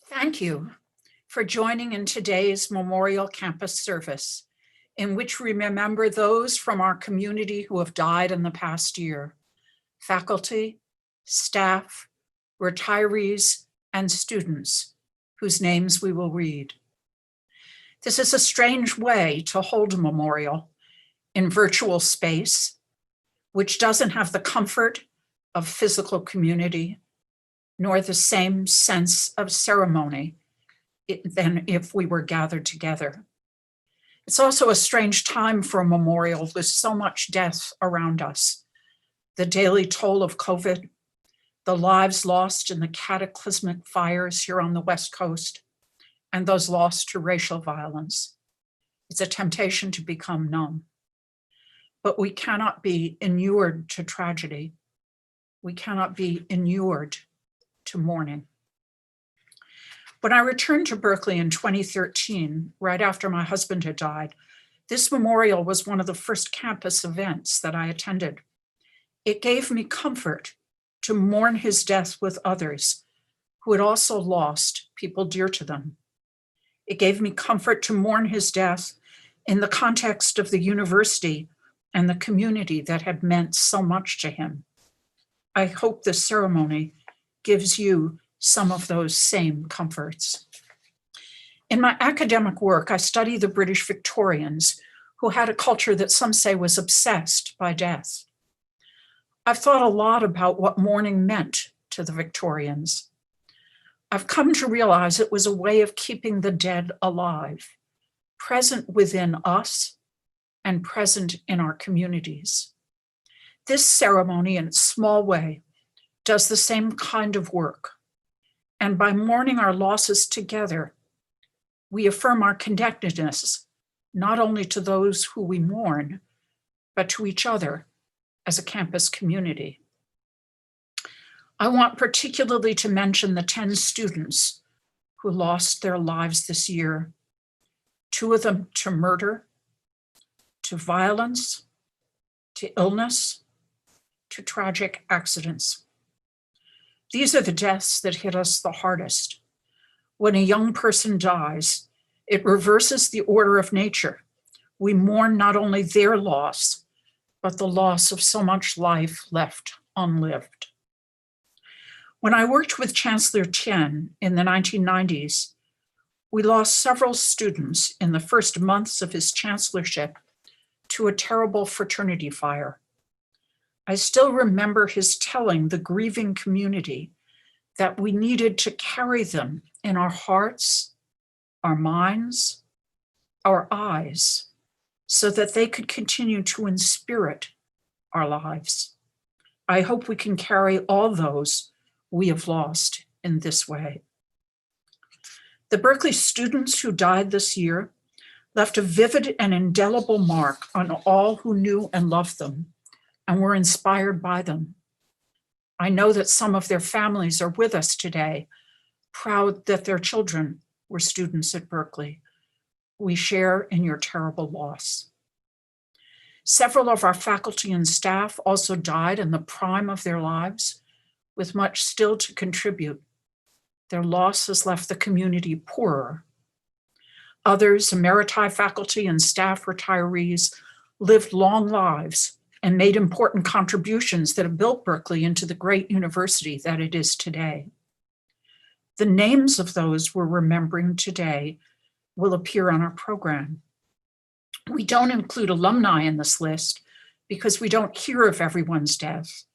Thank you for joining in today's Memorial Campus service, in which we remember those from our community who have died in the past year, faculty, staff, retirees, and students whose names we will read. This is a strange way to hold a memorial in virtual space, which doesn't have the comfort of physical community, nor the same sense of ceremony than if we were gathered together. It's also a strange time for a memorial with so much death around us. The daily toll of COVID, the lives lost in the cataclysmic fires here on the West Coast, and those lost to racial violence. It's a temptation to become numb. But we cannot be inured to tragedy. We cannot be inured to mourning. When I returned to Berkeley in 2013, right after my husband had died, this memorial was one of the first campus events that I attended. It gave me comfort to mourn his death with others who had also lost people dear to them. It gave me comfort to mourn his death in the context of the university and the community that had meant so much to him. I hope this ceremony gives you some of those same comforts. In my academic work, I study the British Victorians, who had a culture that some say was obsessed by death. I've thought a lot about what mourning meant to the Victorians. I've come to realize it was a way of keeping the dead alive, present within us and present in our communities. This ceremony, in its small way, does the same kind of work. And by mourning our losses together, we affirm our connectedness, not only to those who we mourn, but to each other as a campus community. I want particularly to mention the 10 students who lost their lives this year, 2 of them to murder, to violence, to illness, to tragic accidents. These are the deaths that hit us the hardest. When a young person dies, it reverses the order of nature. We mourn not only their loss, but the loss of so much life left unlived. When I worked with Chancellor Tien in the 1990s, we lost several students in the first months of his chancellorship to a terrible fraternity fire. I still remember his telling the grieving community that we needed to carry them in our hearts, our minds, our eyes, so that they could continue to inspirit our lives. I hope we can carry all those we have lost in this way. The Berkeley students who died this year left a vivid and indelible mark on all who knew and loved them and were inspired by them. I know that some of their families are with us today, proud that their children were students at Berkeley. We share in your terrible loss. Several of our faculty and staff also died in the prime of their lives, with much still to contribute. Their loss has left the community poorer. Others, emeriti faculty and staff retirees, lived long lives and made important contributions that have built Berkeley into the great university that it is today. The names of those we're remembering today will appear on our program. We don't include alumni in this list because we don't hear of everyone's death,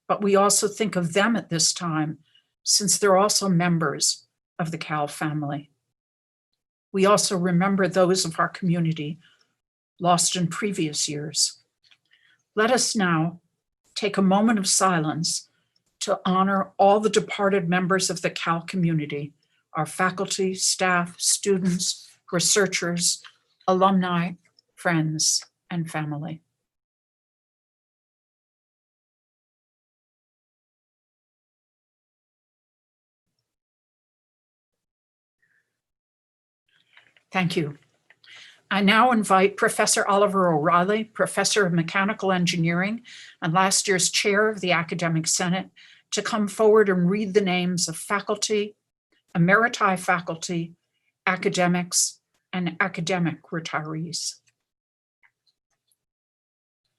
but we also think of them at this time since they're also members of the Cal family. We also remember those of our community lost in previous years. Let us now take a moment of silence to honor all the departed members of the Cal community, our faculty, staff, students, researchers, alumni, friends, and family. Thank you. I now invite Professor Oliver O'Reilly, Professor of Mechanical Engineering and last year's Chair of the Academic Senate, to come forward and read the names of faculty, emeriti faculty, academics, and academic retirees.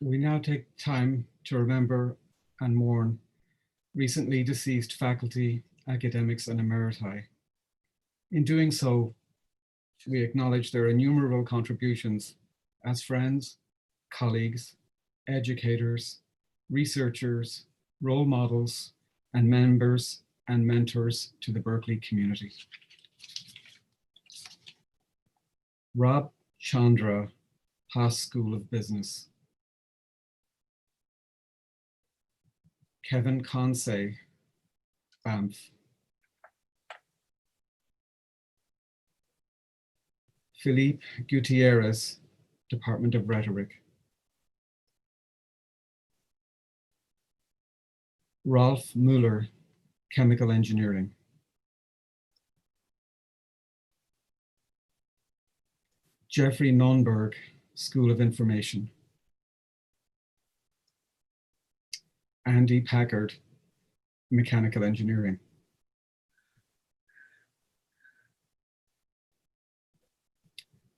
We now take time to remember and mourn recently deceased faculty, academics, and emeriti. In doing so, we acknowledge their innumerable contributions as friends, colleagues, educators, researchers, role models, and members and mentors to the Berkeley community. Rob Chandra, Haas School of Business. Kevin Consey, Banff. Philippe Gutierrez, Department of Rhetoric. Rolf Mueller, Chemical Engineering. Jeffrey Nonberg, School of Information. Andy Packard, Mechanical Engineering.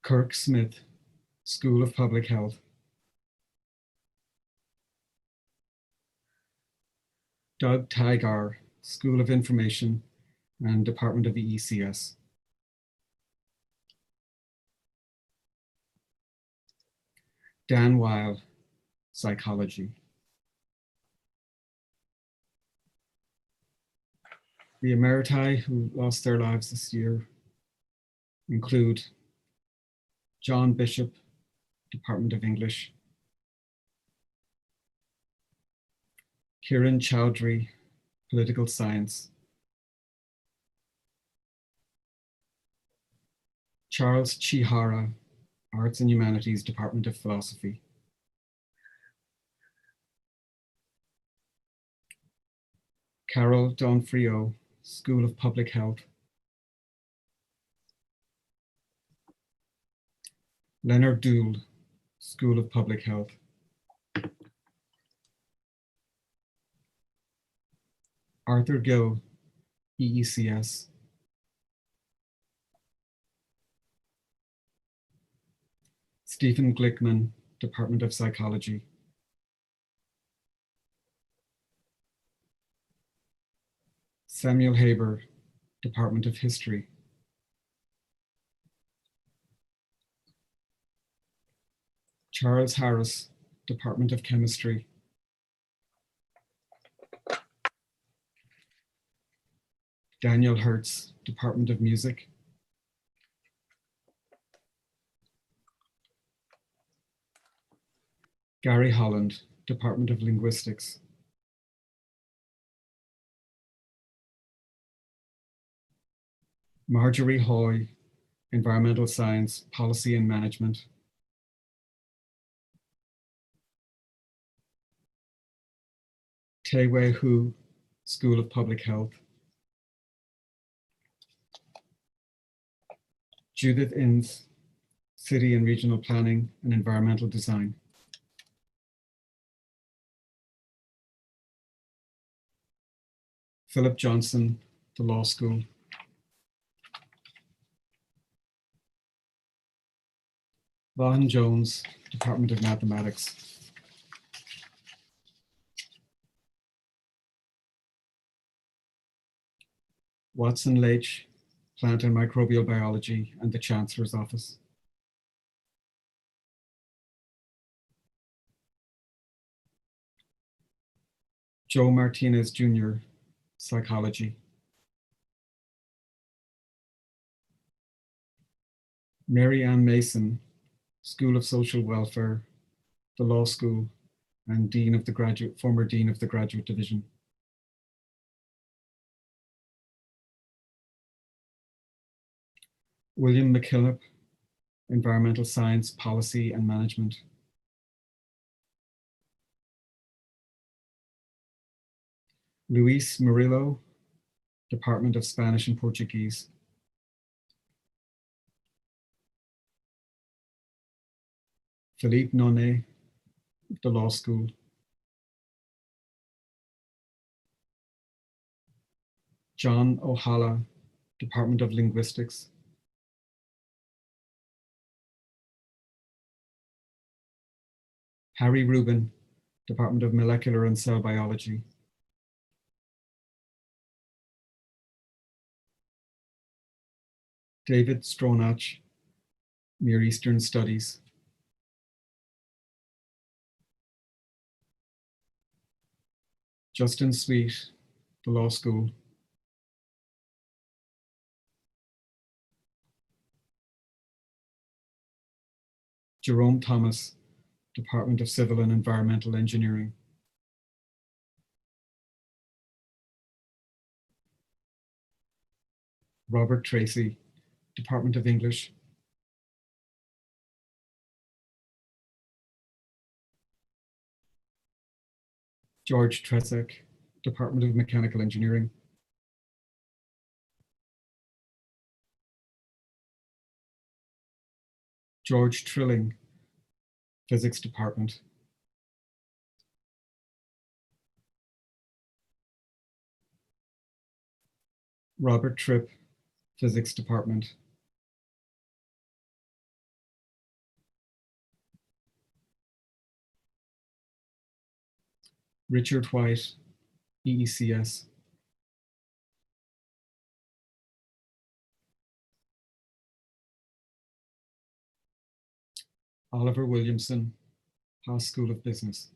Kirk Smith, School of Public Health. Doug Tygar, School of Information and Department of the ECS. Dan Weil, Psychology. The emeriti who lost their lives this year include John Bishop, Department of English. Kiran Chowdhury, Political Science. Charles Chihara, Arts and Humanities, Department of Philosophy. Carol Donfrio, School of Public Health. Leonard Dould, School of Public Health. Arthur Gill, EECS. Stephen Glickman, Department of Psychology. Samuel Haber, Department of History. Charles Harris, Department of Chemistry. Daniel Hertz, Department of Music. Gary Holland, Department of Linguistics. Marjorie Hoy, Environmental Science, Policy and Management. Tae-Wei Hu, School of Public Health. Judith Inns, City and Regional Planning and Environmental Design. Philip Johnson, the Law School. Vaughan Jones, Department of Mathematics. Watson Leitch, Plant and Microbial Biology and the Chancellor's Office. Joe Martinez Jr., Psychology. Mary Ann Mason, School of Social Welfare, the Law School, and former Dean of the Graduate Division. William McKillop, Environmental Science, Policy and Management. Luis Murillo, Department of Spanish and Portuguese. Philippe Nonet, the Law School. John Ohala, Department of Linguistics. Harry Rubin, Department of Molecular and Cell Biology. David Stronach, Near Eastern Studies. Justin Sweet, the Law School. Jerome Thomas, Department of Civil and Environmental Engineering. Robert Tracy, Department of English. George Tresek, Department of Mechanical Engineering. George Trilling, Physics Department. Robert Tripp, Physics Department. Richard White, EECS. Oliver Williamson, Haas School of Business.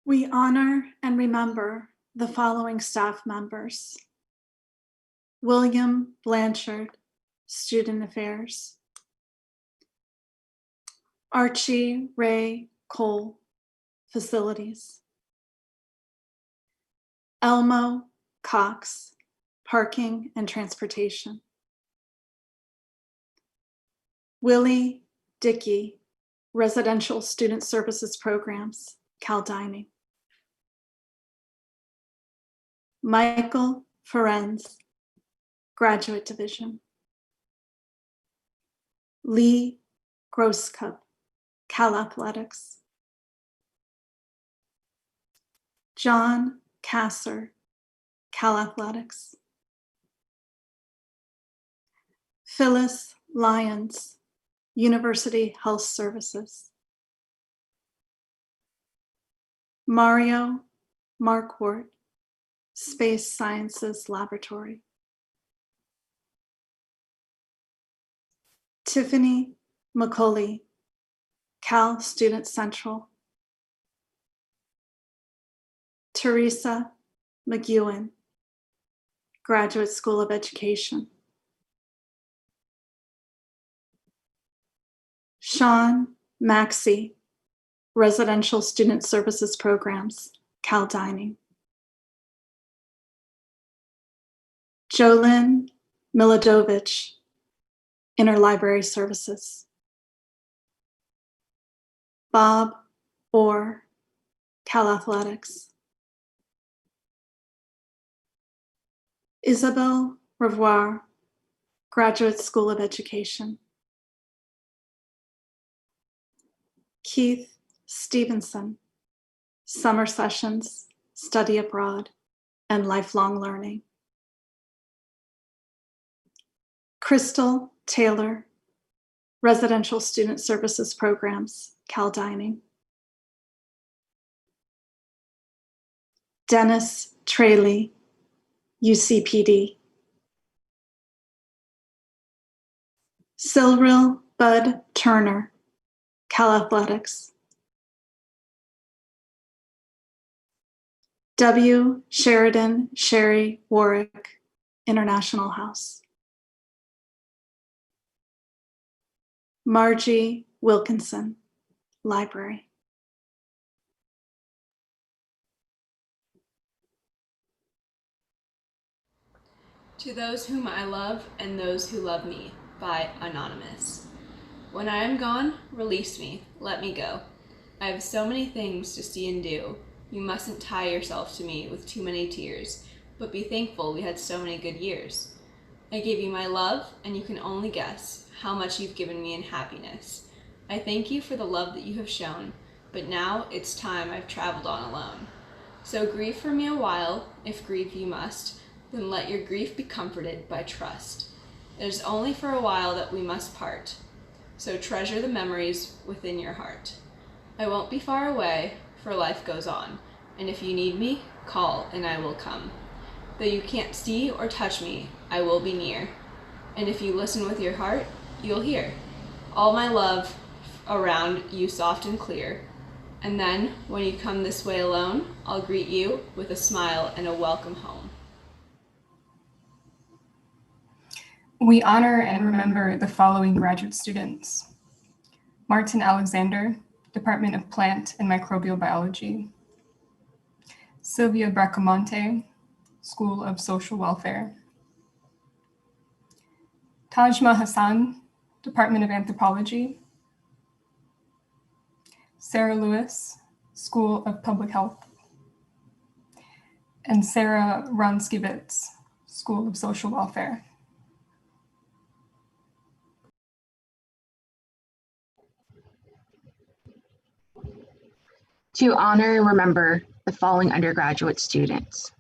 We honor and remember the following staff members: William Blanchard, Student Affairs; Archie Ray Cole, Facilities; Elmo Cox, Parking and Transportation. Willie Dickey, Residential Student Services Programs, Cal Dining. Michael Ferenz, Graduate Division. Lee Grosscup, Cal Athletics. John Kasser, Cal Athletics. Phyllis Lyons, University Health Services. Mario Marquardt, Space Sciences Laboratory. Tiffany McCauley, Cal Student Central. Teresa McEwen, Graduate School of Education. Sean Maxey, Residential Student Services Programs, Cal Dining. Jolyn Milodovich, Interlibrary Services. Bob Orr, Cal Athletics. Isabel Revoir, Graduate School of Education. Keith Stevenson, Summer Sessions, Study Abroad, and Lifelong Learning. Crystal Taylor, Residential Student Services Programs, Cal Dining. Dennis Trayley, UCPD. Silril Bud Turner, Cal Athletics. W. Sheridan Sherry Warwick, International House. Margie Wilkinson, Library. To Those Whom I Love and Those Who Love Me, by Anonymous. When I am gone, release me, let me go. I have so many things to see and do. You mustn't tie yourself to me with too many tears, but be thankful we had so many good years. I gave you my love, and you can only guess how much you've given me in happiness. I thank you for the love that you have shown, but now it's time I've traveled on alone. So grieve for me a while, if grieve you must, then let your grief be comforted by trust. It is only for a while that we must part, so treasure the memories within your heart. I won't be far away, for life goes on, and if you need me, call and I will come. Though you can't see or touch me, I will be near, and if you listen with your heart, you'll hear all my love around you soft and clear. And then, when you come this way alone, I'll greet you with a smile and a welcome home. We honor and remember the following graduate students: Martin Alexander, Department of Plant and Microbial Biology; Sylvia Bracamonte, School of Social Welfare; Tajma Hassan, Department of Anthropology; Sarah Lewis, School of Public Health; and Sarah Ronskiewicz, School of Social Welfare. To honor and remember the following undergraduate students: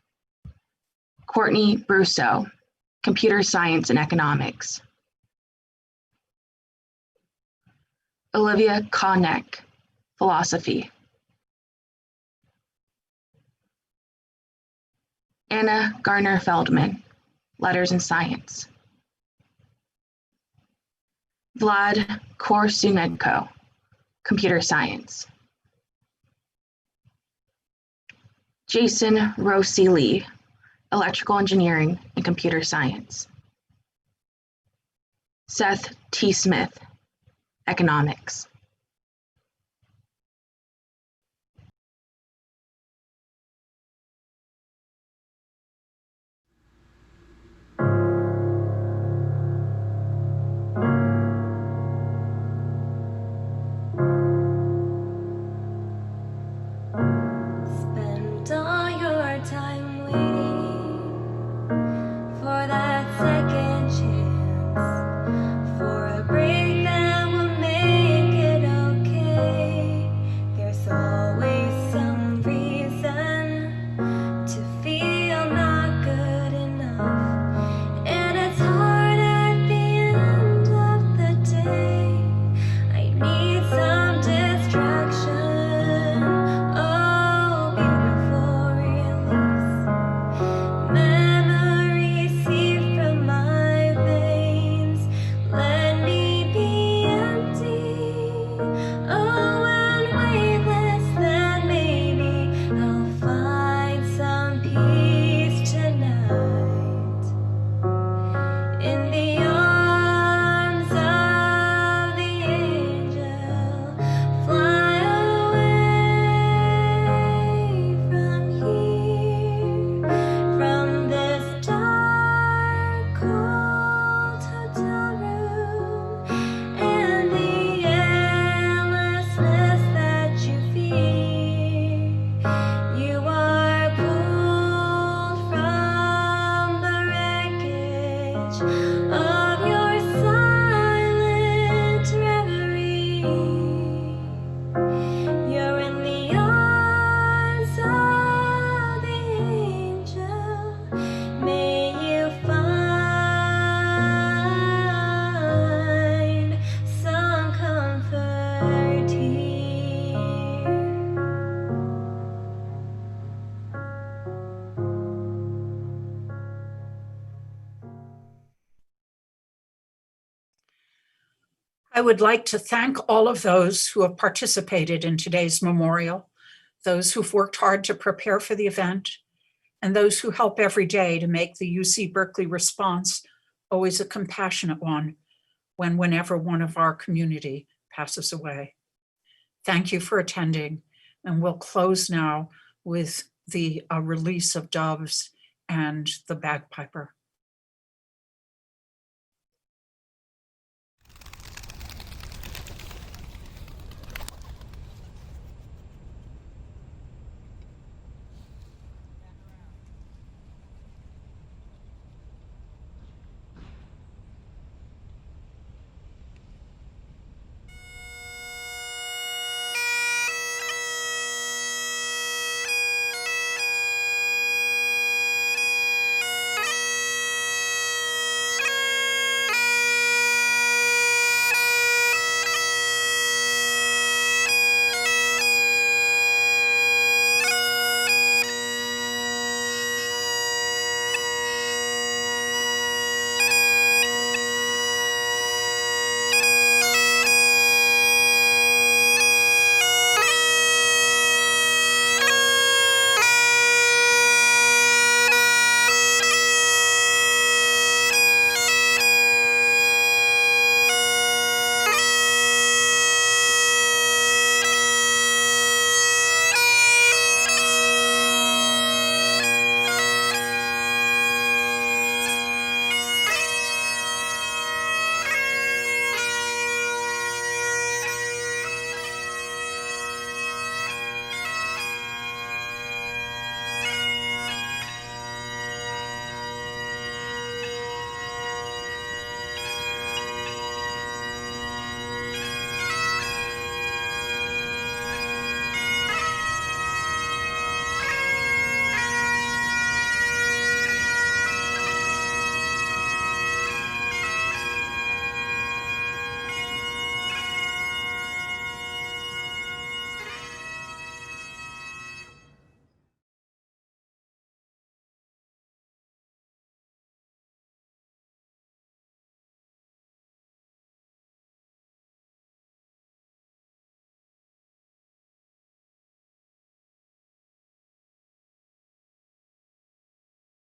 Courtney Brousseau, Computer Science and Economics; Olivia Konek, Philosophy; Anna Garner-Feldman, Letters and Science; Vlad Korsunenko, Computer Science; Jason Rossi Lee, Electrical Engineering and Computer Science; Seth T. Smith, Economics. of your silent reverie. You're in the arms of the angel. May you find some comfort here. I would like to thank all of those who have participated in today's memorial, those who've worked hard to prepare for the event, and those who help every day to make the UC Berkeley response always a compassionate one whenever one of our community passes away. Thank you for attending, and we'll close now with the release of doves and the bagpiper.